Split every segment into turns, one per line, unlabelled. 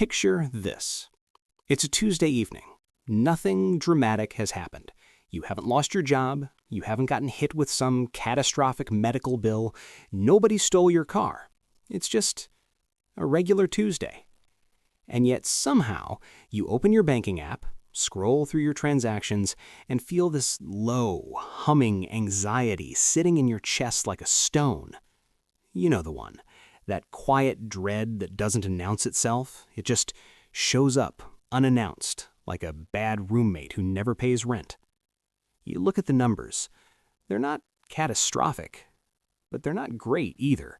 Picture this. It's a Tuesday evening. Nothing dramatic has happened. You haven't lost your job. You haven't gotten hit with some catastrophic medical bill. Nobody stole your car. It's just a regular Tuesday. And yet somehow you open your banking app, scroll through your transactions, and feel this low, humming anxiety sitting in your chest like a stone. You know the one. That quiet dread that doesn't announce itself. It just shows up, unannounced, like a bad roommate who never pays rent. You look at the numbers. They're not catastrophic, but they're not great either.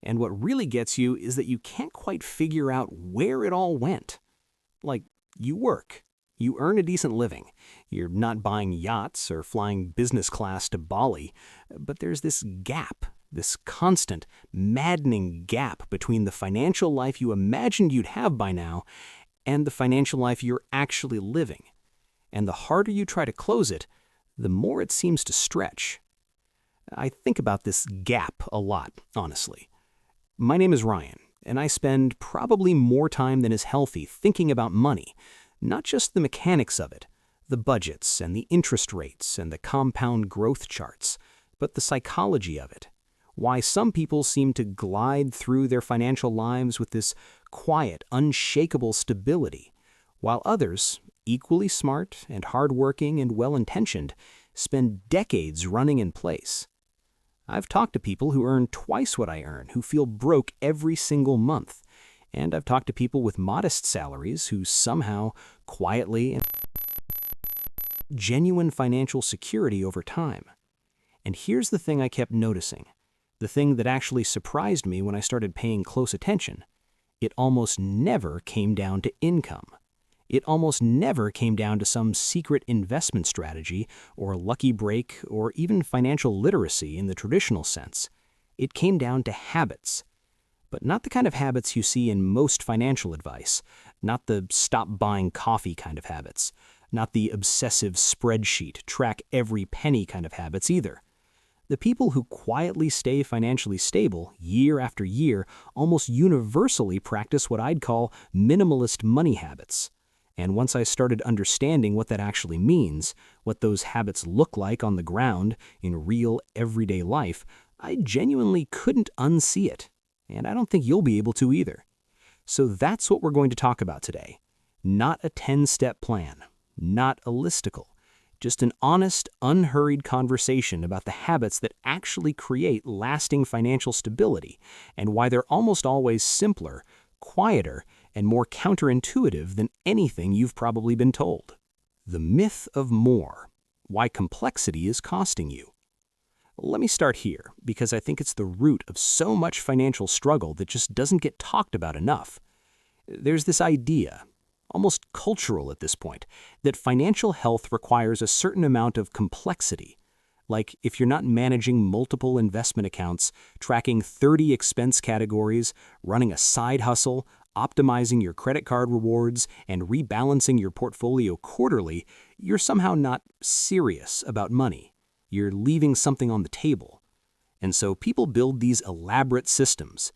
And what really gets you is that you can't quite figure out where it all went. Like, you work. You earn a decent living. You're not buying yachts or flying business class to Bali, but there's this gap. This constant, maddening gap between the financial life you imagined you'd have by now and the financial life you're actually living. And the harder you try to close it, the more it seems to stretch. I think about this gap a lot, honestly. My name is Ryan, and I spend probably more time than is healthy thinking about money, not just the mechanics of it, the budgets and the interest rates and the compound growth charts, but the psychology of it. Why some people seem to glide through their financial lives with this quiet, unshakable stability, while others, equally smart and hardworking and well-intentioned, spend decades running in place. I've talked to people who earn twice what I earn, who feel broke every single month, and I've talked to people with modest salaries who somehow, quietly, genuine financial security over time. And here's the thing I kept noticing. The thing that actually surprised me when I started paying close attention. It almost never came down to income. It almost never came down to some secret investment strategy or lucky break or even financial literacy in the traditional sense. It came down to habits. But not the kind of habits you see in most financial advice. Not the stop buying coffee kind of habits. Not the obsessive spreadsheet, track every penny kind of habits either. The people who quietly stay financially stable year after year almost universally practice what I'd call minimalist money habits. And once I started understanding what that actually means, what those habits look like on the ground in real everyday life, I genuinely couldn't unsee it. And I don't think you'll be able to either. So that's what we're going to talk about today. Not a 10-step plan, not a listicle. Just an honest, unhurried conversation about the habits that actually create lasting financial stability and why they're almost always simpler, quieter, and more counterintuitive than anything you've probably been told. The myth of more. Why complexity is costing you. Let me start here because I think it's the root of so much financial struggle that just doesn't get talked about enough. There's this idea, almost cultural at this point, that financial health requires a certain amount of complexity. Like if you're not managing multiple investment accounts, tracking 30 expense categories, running a side hustle, optimizing your credit card rewards, and rebalancing your portfolio quarterly, you're somehow not serious about money. You're leaving something on the table. And so people build these elaborate systems,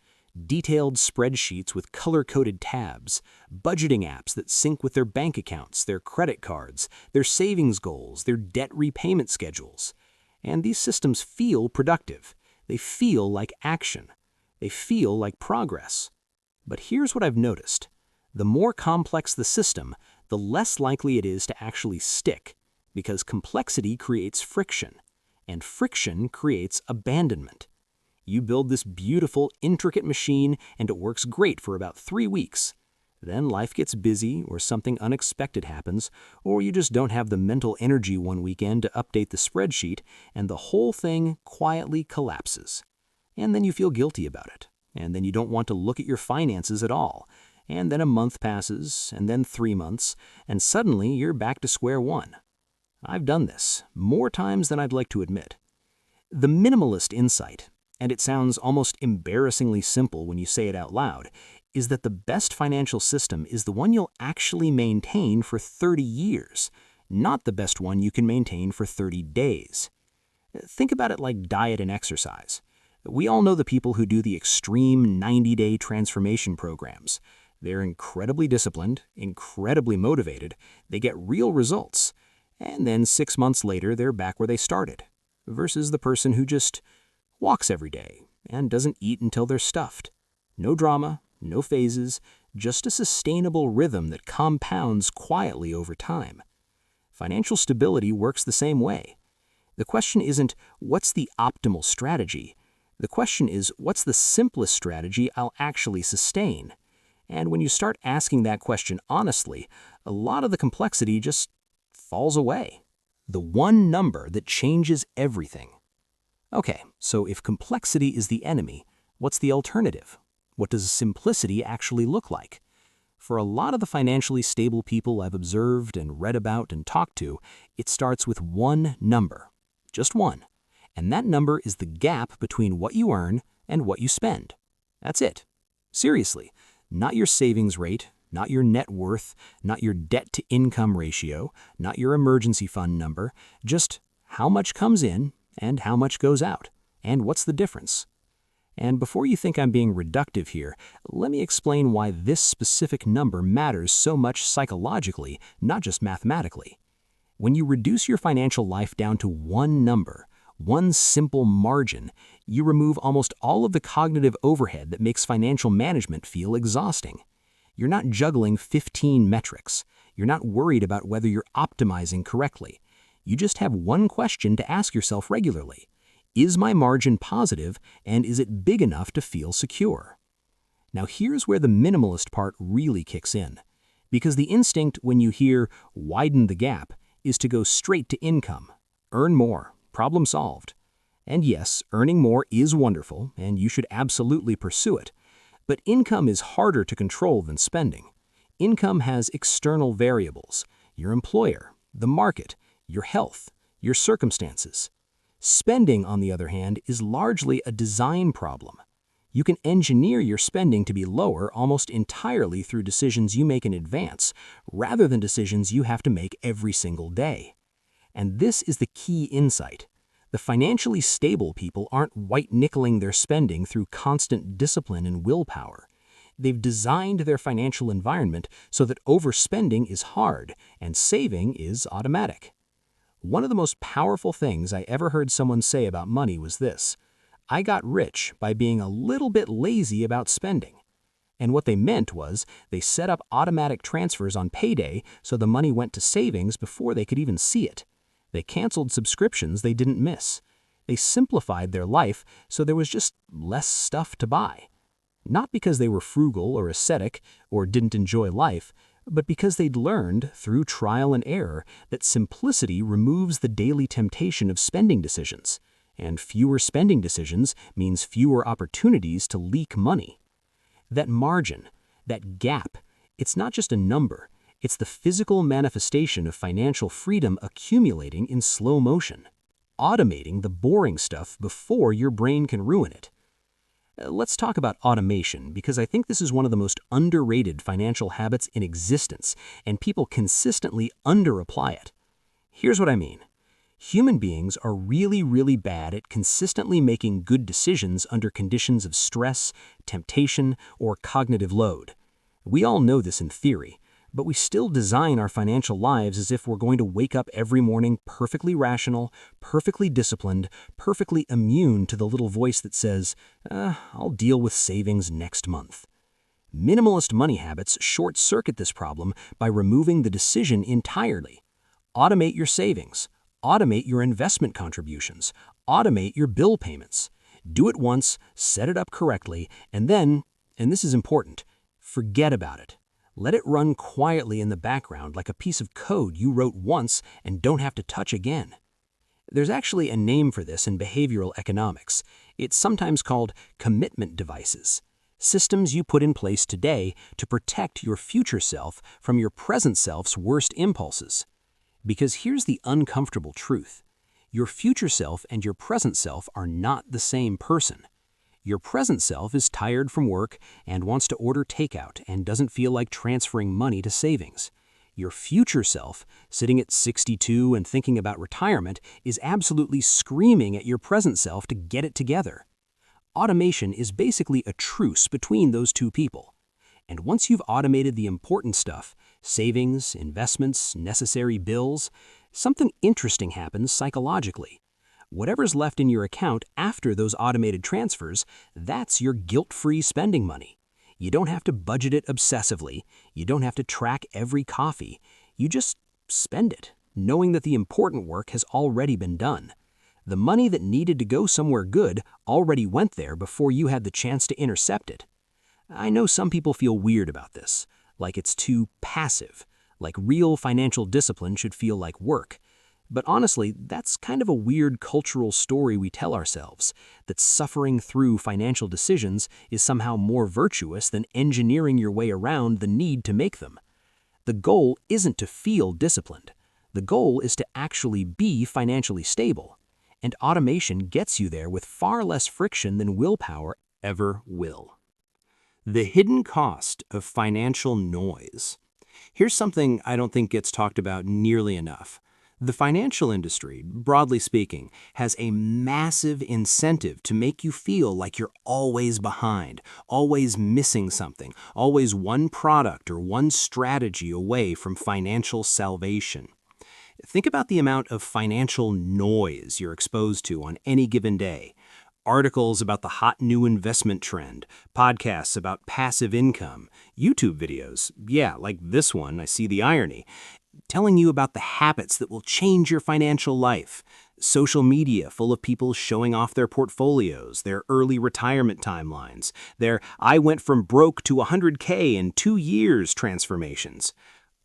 detailed spreadsheets with color-coded tabs, budgeting apps that sync with their bank accounts, their credit cards, their savings goals, their debt repayment schedules. And these systems feel productive. They feel like action. They feel like progress. But here's what I've noticed. The more complex the system, the less likely it is to actually stick, because complexity creates friction, and friction creates abandonment. You build this beautiful, intricate machine, and it works great for about 3 weeks. Then life gets busy, or something unexpected happens, or you just don't have the mental energy one weekend to update the spreadsheet, and the whole thing quietly collapses. And then you feel guilty about it, and then you don't want to look at your finances at all. And then a month passes, and then 3 months, and suddenly you're back to square one. I've done this more times than I'd like to admit. The minimalist insight, and it sounds almost embarrassingly simple when you say it out loud, is that the best financial system is the one you'll actually maintain for 30 years, not the best one you can maintain for 30 days. Think about it like diet and exercise. We all know the people who do the extreme 90-day transformation programs. They're incredibly disciplined, incredibly motivated, they get real results, and then 6 months later they're back where they started, versus the person who just walks every day and doesn't eat until they're stuffed. No drama, no phases, just a sustainable rhythm that compounds quietly over time. Financial stability works the same way. The question isn't, what's the optimal strategy? The question is, what's the simplest strategy I'll actually sustain? And when you start asking that question honestly, a lot of the complexity just falls away. The one number that changes everything. Okay, so if complexity is the enemy, what's the alternative? What does simplicity actually look like? For a lot of the financially stable people I've observed and read about and talked to, it starts with one number. Just one. And that number is the gap between what you earn and what you spend. That's it. Seriously, not your savings rate, not your net worth, not your debt-to-income ratio, not your emergency fund number, just how much comes in and how much goes out, and what's the difference. And before you think I'm being reductive here, let me explain why this specific number matters so much psychologically, not just mathematically. When you reduce your financial life down to one number, one simple margin, you remove almost all of the cognitive overhead that makes financial management feel exhausting. You're not juggling 15 metrics. You're not worried about whether you're optimizing correctly. You just have one question to ask yourself regularly. Is my margin positive, and is it big enough to feel secure? Now here's where the minimalist part really kicks in. Because the instinct when you hear widen the gap is to go straight to income. Earn more. Problem solved. And yes, earning more is wonderful, and you should absolutely pursue it. But income is harder to control than spending. Income has external variables: your employer, the market, your health, your circumstances. Spending, on the other hand, is largely a design problem. You can engineer your spending to be lower almost entirely through decisions you make in advance, rather than decisions you have to make every single day. And this is the key insight. The financially stable people aren't white-nickeling their spending through constant discipline and willpower. They've designed their financial environment so that overspending is hard and saving is automatic. One of the most powerful things I ever heard someone say about money was this: I got rich by being a little bit lazy about spending. And what they meant was they set up automatic transfers on payday so the money went to savings before they could even see it. They canceled subscriptions they didn't miss. They simplified their life so there was just less stuff to buy. Not because they were frugal or ascetic or didn't enjoy life, but because they'd learned, through trial and error, that simplicity removes the daily temptation of spending decisions, and fewer spending decisions means fewer opportunities to leak money. That margin, that gap, it's not just a number, it's the physical manifestation of financial freedom accumulating in slow motion, automating the boring stuff before your brain can ruin it. Let's talk about automation, because I think this is one of the most underrated financial habits in existence, and people consistently underapply it. Here's what I mean. Human beings are really bad at consistently making good decisions under conditions of stress, temptation, or cognitive load. We all know this in theory, but we still design our financial lives as if we're going to wake up every morning perfectly rational, perfectly disciplined, perfectly immune to the little voice that says, I'll deal with savings next month. Minimalist money habits short-circuit this problem by removing the decision entirely. Automate your savings. Automate your investment contributions. Automate your bill payments. Do it once, set it up correctly, and then, and this is important, forget about it. Let it run quietly in the background like a piece of code you wrote once and don't have to touch again. There's actually a name for this in behavioral economics. It's sometimes called commitment devices. Systems you put in place today to protect your future self from your present self's worst impulses. Because here's the uncomfortable truth. Your future self and your present self are not the same person. Your present self is tired from work and wants to order takeout and doesn't feel like transferring money to savings. Your future self, sitting at 62 and thinking about retirement, is absolutely screaming at your present self to get it together. Automation is basically a truce between those two people. And once you've automated the important stuff, savings, investments, necessary bills, something interesting happens psychologically. Whatever's left in your account after those automated transfers, that's your guilt-free spending money. You don't have to budget it obsessively. You don't have to track every coffee. You just spend it, knowing that the important work has already been done. The money that needed to go somewhere good already went there before you had the chance to intercept it. I know some people feel weird about this, like it's too passive, like real financial discipline should feel like work. But honestly, that's kind of a weird cultural story we tell ourselves, that suffering through financial decisions is somehow more virtuous than engineering your way around the need to make them. The goal isn't to feel disciplined. The goal is to actually be financially stable. And automation gets you there with far less friction than willpower ever will. The hidden cost of financial noise. Here's something I don't think gets talked about nearly enough. The financial industry, broadly speaking, has a massive incentive to make you feel like you're always behind, always missing something, always one product or one strategy away from financial salvation. Think about the amount of financial noise you're exposed to on any given day. Articles about the hot new investment trend, podcasts about passive income, YouTube videos, yeah, like this one, I see the irony, telling you about the habits that will change your financial life, social media full of people showing off their portfolios, their early retirement timelines, their "I went from broke to 100K in 2 years" transformations.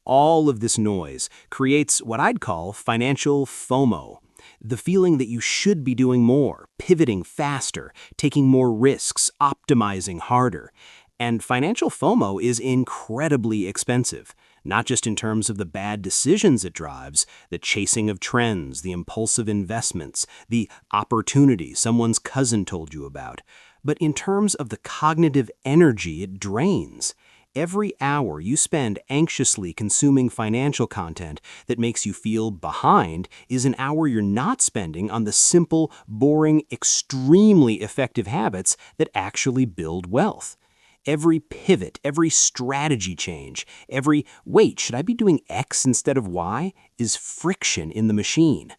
All of this noise creates what I'd call financial FOMO. The feeling that you should be doing more, pivoting faster, taking more risks, optimizing harder. And financial FOMO is incredibly expensive, not just in terms of the bad decisions it drives, the chasing of trends, the impulsive investments, the opportunity someone's cousin told you about, but in terms of the cognitive energy it drains. Every hour you spend anxiously consuming financial content that makes you feel behind is an hour you're not spending on the simple, boring, extremely effective habits that actually build wealth. Every pivot, every strategy change, every "wait, should I be doing X instead of Y?" is friction in the machine.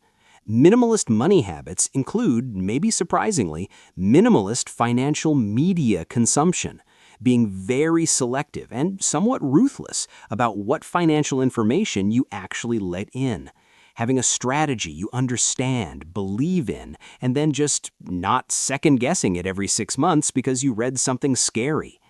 Minimalist money habits include, maybe surprisingly, minimalist financial media consumption. Being very selective and somewhat ruthless about what financial information you actually let in. Having a strategy you understand, believe in, and then just not second-guessing it every 6 months because you read something scary.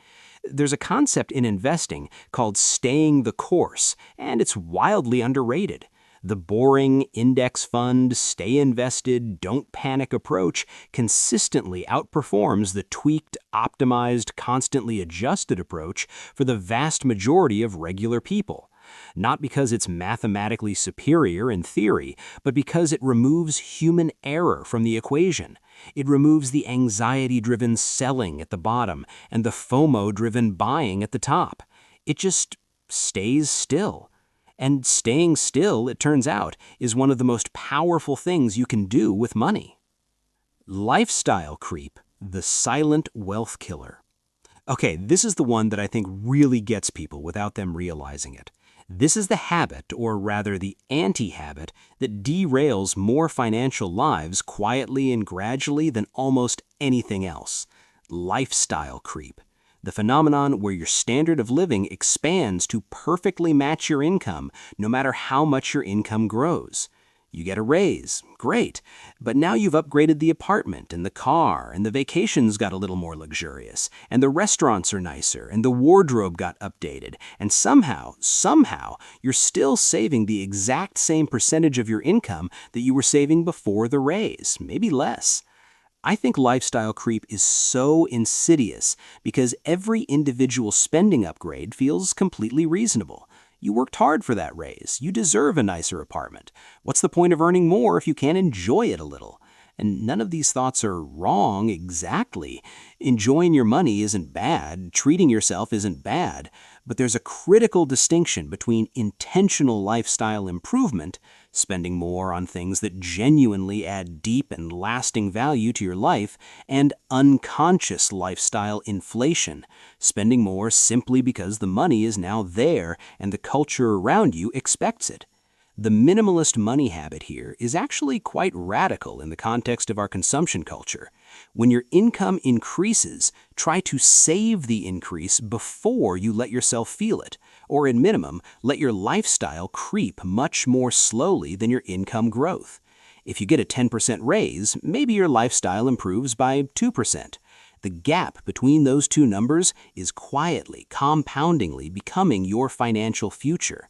There's a concept in investing called staying the course, and it's wildly underrated. The boring index fund, stay invested, don't panic approach consistently outperforms the tweaked, optimized, constantly adjusted approach for the vast majority of regular people. Not because it's mathematically superior in theory, but because it removes human error from the equation. It removes the anxiety-driven selling at the bottom and the FOMO-driven buying at the top. It just stays still. And staying still, it turns out, is one of the most powerful things you can do with money. Lifestyle creep, the silent wealth killer. Okay, this is the one that I think really gets people without them realizing it. This is the habit, or rather the anti-habit, that derails more financial lives quietly and gradually than almost anything else. Lifestyle creep. The phenomenon where your standard of living expands to perfectly match your income, no matter how much your income grows. You get a raise, great, but now you've upgraded the apartment and the car, and the vacations got a little more luxurious, and the restaurants are nicer, and the wardrobe got updated, and somehow, you're still saving the exact same percentage of your income that you were saving before the raise, maybe less. I think lifestyle creep is so insidious because every individual spending upgrade feels completely reasonable. You worked hard for that raise. You deserve a nicer apartment. What's the point of earning more if you can't enjoy it a little? And none of these thoughts are wrong exactly. Enjoying your money isn't bad. Treating yourself isn't bad. But there's a critical distinction between intentional lifestyle improvement, spending more on things that genuinely add deep and lasting value to your life, and unconscious lifestyle inflation, spending more simply because the money is now there and the culture around you expects it. The minimalist money habit here is actually quite radical in the context of our consumption culture. When your income increases, try to save the increase before you let yourself feel it, or at minimum, let your lifestyle creep much more slowly than your income growth. If you get a 10% raise, maybe your lifestyle improves by 2%. The gap between those two numbers is quietly, compoundingly becoming your financial future.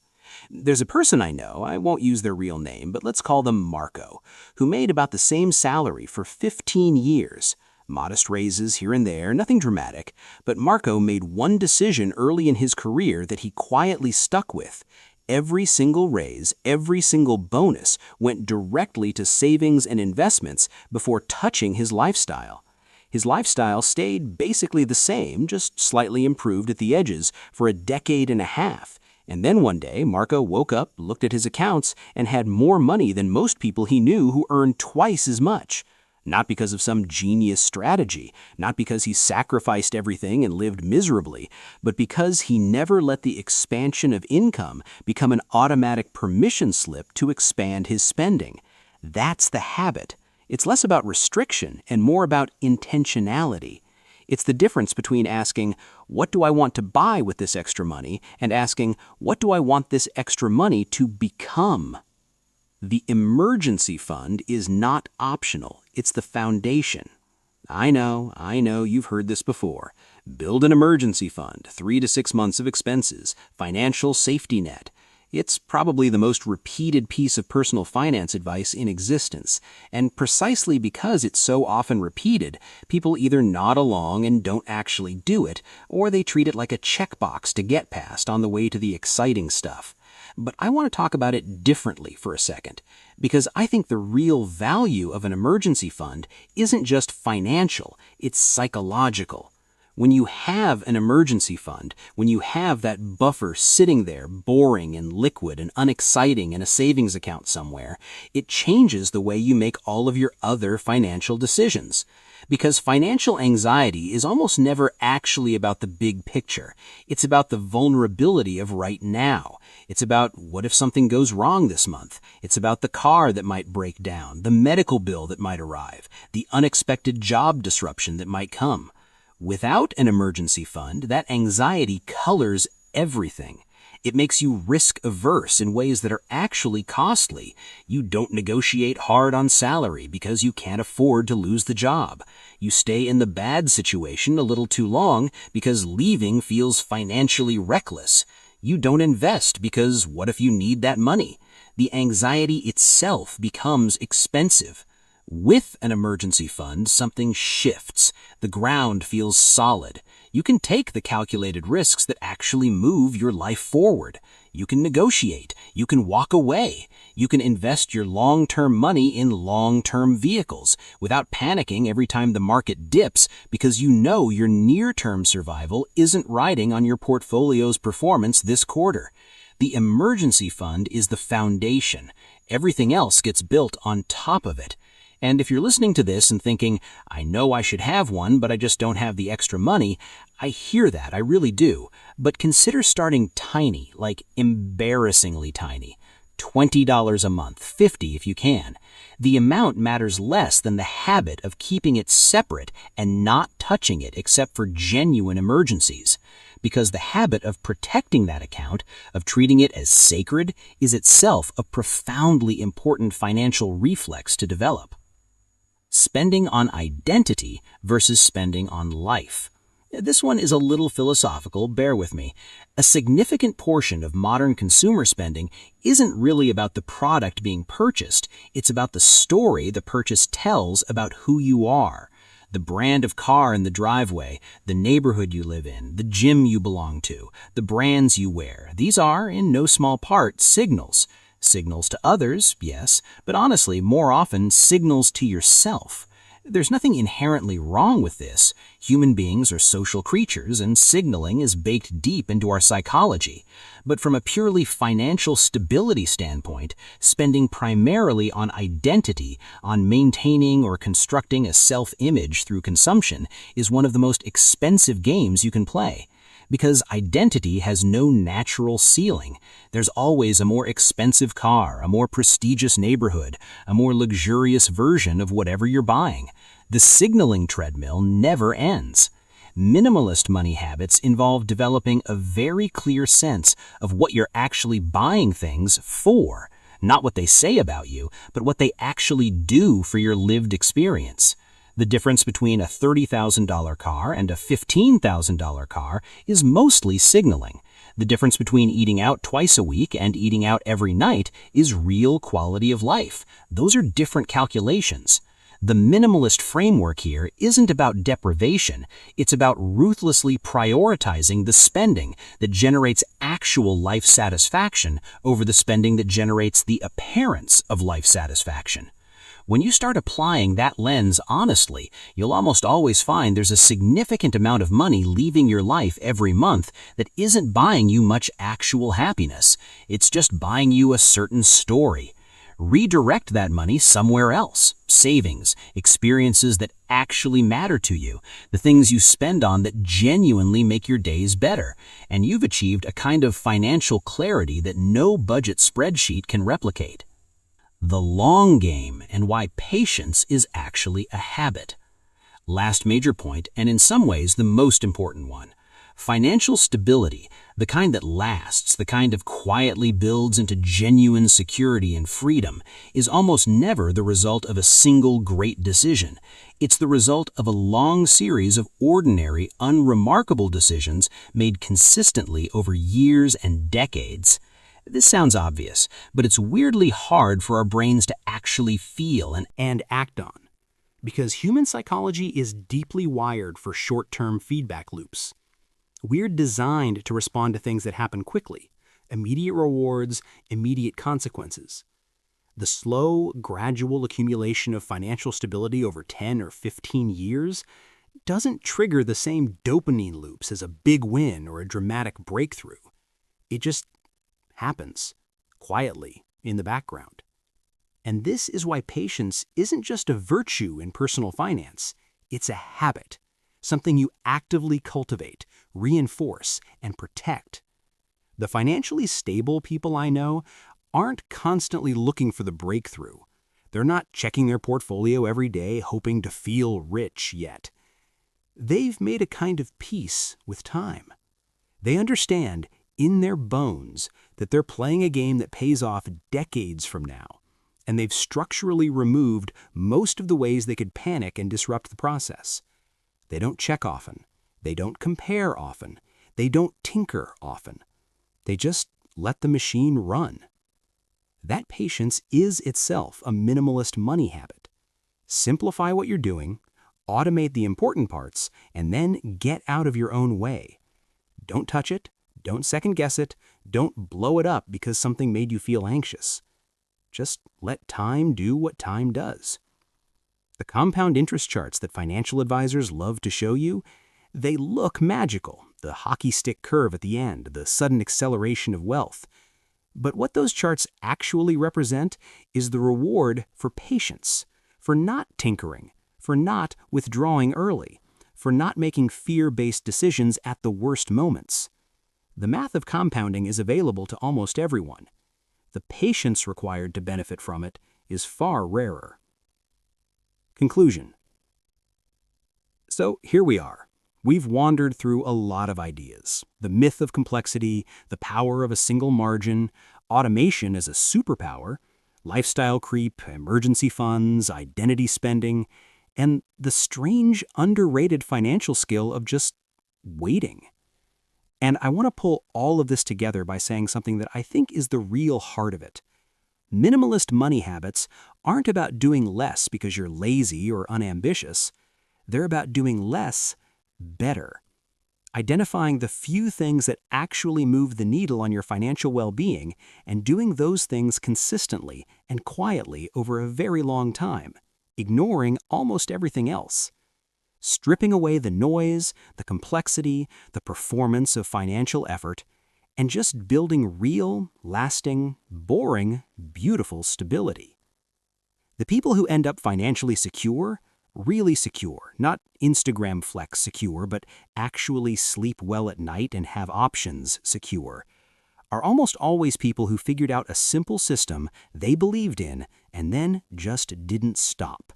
There's a person I know, I won't use their real name, but let's call them Marco, who made about the same salary for 15 years. Modest raises here and there, nothing dramatic, but Marco made one decision early in his career that he quietly stuck with. Every single raise, every single bonus went directly to savings and investments before touching his lifestyle. His lifestyle stayed basically the same, just slightly improved at the edges, for a decade and a half. And then one day, Marco woke up, looked at his accounts, and had more money than most people he knew who earned twice as much. Not because of some genius strategy, not because he sacrificed everything and lived miserably, but because he never let the expansion of income become an automatic permission slip to expand his spending. That's the habit. It's less about restriction and more about intentionality. It's the difference between asking, what do I want to buy with this extra money, and asking, what do I want this extra money to become? The emergency fund is not optional. It's the foundation. I know, you've heard this before. Build an emergency fund, 3 to 6 months of expenses, financial safety net. It's probably the most repeated piece of personal finance advice in existence, and precisely because it's so often repeated, people either nod along and don't actually do it, or they treat it like a checkbox to get past on the way to the exciting stuff. But I want to talk about it differently for a second, because I think the real value of an emergency fund isn't just financial, it's psychological. When you have an emergency fund, when you have that buffer sitting there, boring and liquid and unexciting in a savings account somewhere, it changes the way you make all of your other financial decisions. Because financial anxiety is almost never actually about the big picture. It's about the vulnerability of right now. It's about what if something goes wrong this month. It's about the car that might break down, the medical bill that might arrive, the unexpected job disruption that might come. Without an emergency fund, that anxiety colors everything. It makes you risk-averse in ways that are actually costly. You don't negotiate hard on salary because you can't afford to lose the job. You stay in the bad situation a little too long because leaving feels financially reckless. You don't invest because what if you need that money? The anxiety itself becomes expensive. With an emergency fund, something shifts. The ground feels solid. You can take the calculated risks that actually move your life forward. You can negotiate. You can walk away. You can invest your long-term money in long-term vehicles without panicking every time the market dips because you know your near-term survival isn't riding on your portfolio's performance this quarter. The emergency fund is the foundation. Everything else gets built on top of it. And if you're listening to this and thinking, I know I should have one, but I just don't have the extra money, I hear that, I really do. But consider starting tiny, like embarrassingly tiny. $20 a month, $50 if you can. The amount matters less than the habit of keeping it separate and not touching it except for genuine emergencies. Because the habit of protecting that account, of treating it as sacred, is itself a profoundly important financial reflex to develop. Spending on identity versus spending on life. This one is a little philosophical, bear with me. A significant portion of modern consumer spending isn't really about the product being purchased, it's about the story the purchase tells about who you are. The brand of car in the driveway, the neighborhood you live in, the gym you belong to, the brands you wear. These are, in no small part, signals. Signals to others, yes, but honestly, more often, signals to yourself. There's nothing inherently wrong with this. Human beings are social creatures, and signaling is baked deep into our psychology. But from a purely financial stability standpoint, spending primarily on identity, on maintaining or constructing a self-image through consumption, is one of the most expensive games you can play. Because identity has no natural ceiling. There's always a more expensive car, a more prestigious neighborhood, a more luxurious version of whatever you're buying. The signaling treadmill never ends. Minimalist money habits involve developing a very clear sense of what you're actually buying things for. Not what they say about you, but what they actually do for your lived experience. The difference between a $30,000 car and a $15,000 car is mostly signaling. The difference between eating out twice a week and eating out every night is real quality of life. Those are different calculations. The minimalist framework here isn't about deprivation, it's about ruthlessly prioritizing the spending that generates actual life satisfaction over the spending that generates the appearance of life satisfaction. When you start applying that lens honestly, you'll almost always find there's a significant amount of money leaving your life every month that isn't buying you much actual happiness. It's just buying you a certain story. Redirect that money somewhere else. Savings, experiences that actually matter to you, the things you spend on that genuinely make your days better, and you've achieved a kind of financial clarity that no budget spreadsheet can replicate. The long game and why patience is actually a habit. Last major point, and in some ways the most important one. Financial stability, the kind that lasts, the kind of quietly builds into genuine security and freedom, is almost never the result of a single great decision. It's the result of a long series of ordinary, unremarkable decisions made consistently over years and decades. This sounds obvious, but it's weirdly hard for our brains to actually feel and act on. Because human psychology is deeply wired for short-term feedback loops. We're designed to respond to things that happen quickly, immediate rewards, immediate consequences. The slow, gradual accumulation of financial stability over 10 or 15 years doesn't trigger the same dopamine loops as a big win or a dramatic breakthrough. It just happens, quietly, in the background. And this is why patience isn't just a virtue in personal finance, it's a habit, something you actively cultivate, reinforce, and protect. The financially stable people I know aren't constantly looking for the breakthrough. They're not checking their portfolio every day, hoping to feel rich yet. They've made a kind of peace with time. They understand, in their bones, that they're playing a game that pays off decades from now, and they've structurally removed most of the ways they could panic and disrupt the process. They don't check often. They don't compare often. They don't tinker often. They just let the machine run. That patience is itself a minimalist money habit. Simplify what you're doing, automate the important parts, and then get out of your own way. Don't touch it. Don't second guess it. Don't blow it up because something made you feel anxious. Just let time do what time does. The compound interest charts that financial advisors love to show you, they look magical, the hockey stick curve at the end, the sudden acceleration of wealth. But what those charts actually represent is the reward for patience, for not tinkering, for not withdrawing early, for not making fear-based decisions at the worst moments. The math of compounding is available to almost everyone. The patience required to benefit from it is far rarer. Conclusion. So here we are. We've wandered through a lot of ideas. The myth of complexity, the power of a single margin, automation as a superpower, lifestyle creep, emergency funds, identity spending, and the strange, underrated financial skill of just waiting. And I want to pull all of this together by saying something that I think is the real heart of it. Minimalist money habits aren't about doing less because you're lazy or unambitious. They're about doing less better. Identifying the few things that actually move the needle on your financial well-being and doing those things consistently and quietly over a very long time. ignoring almost everything else. Stripping away the noise, the complexity, the performance of financial effort, and just building real, lasting, boring, beautiful stability. The people who end up financially secure, really secure, not Instagram flex secure, but actually sleep well at night and have options secure, are almost always people who figured out a simple system they believed in and then just didn't stop.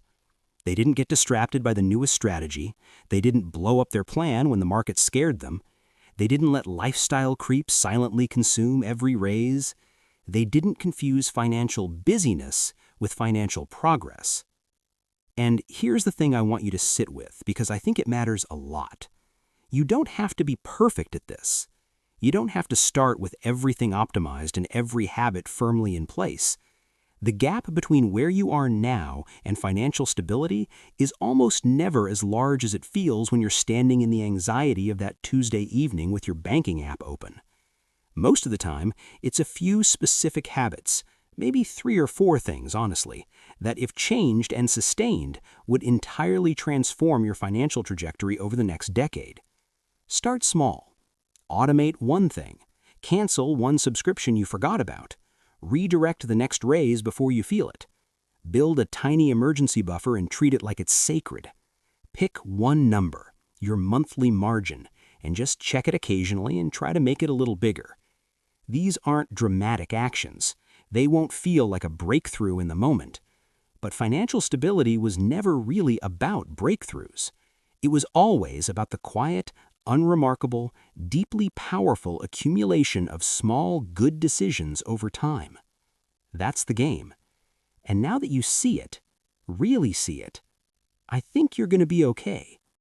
They didn't get distracted by the newest strategy. They didn't blow up their plan when the market scared them. They didn't let lifestyle creep silently consume every raise. They didn't confuse financial busyness with financial progress. And here's the thing I want you to sit with, because I think it matters a lot. You don't have to be perfect at this. You don't have to start with everything optimized and every habit firmly in place. The gap between where you are now and financial stability is almost never as large as it feels when you're standing in the anxiety of that Tuesday evening with your banking app open. Most of the time, it's a few specific habits, maybe 3 or 4 things, honestly, that if changed and sustained, would entirely transform your financial trajectory over the next decade. Start small. Automate one thing. Cancel one subscription you forgot about. Redirect the next raise before you feel it. Build a tiny emergency buffer and treat it like it's sacred. Pick one number, your monthly margin, and just check it occasionally and try to make it a little bigger. These aren't dramatic actions. They won't feel like a breakthrough in the moment. But financial stability was never really about breakthroughs. It was always about the quiet, unremarkable, deeply powerful accumulation of small, good decisions over time. That's the game. And now that you see it, really see it, I think you're going to be okay.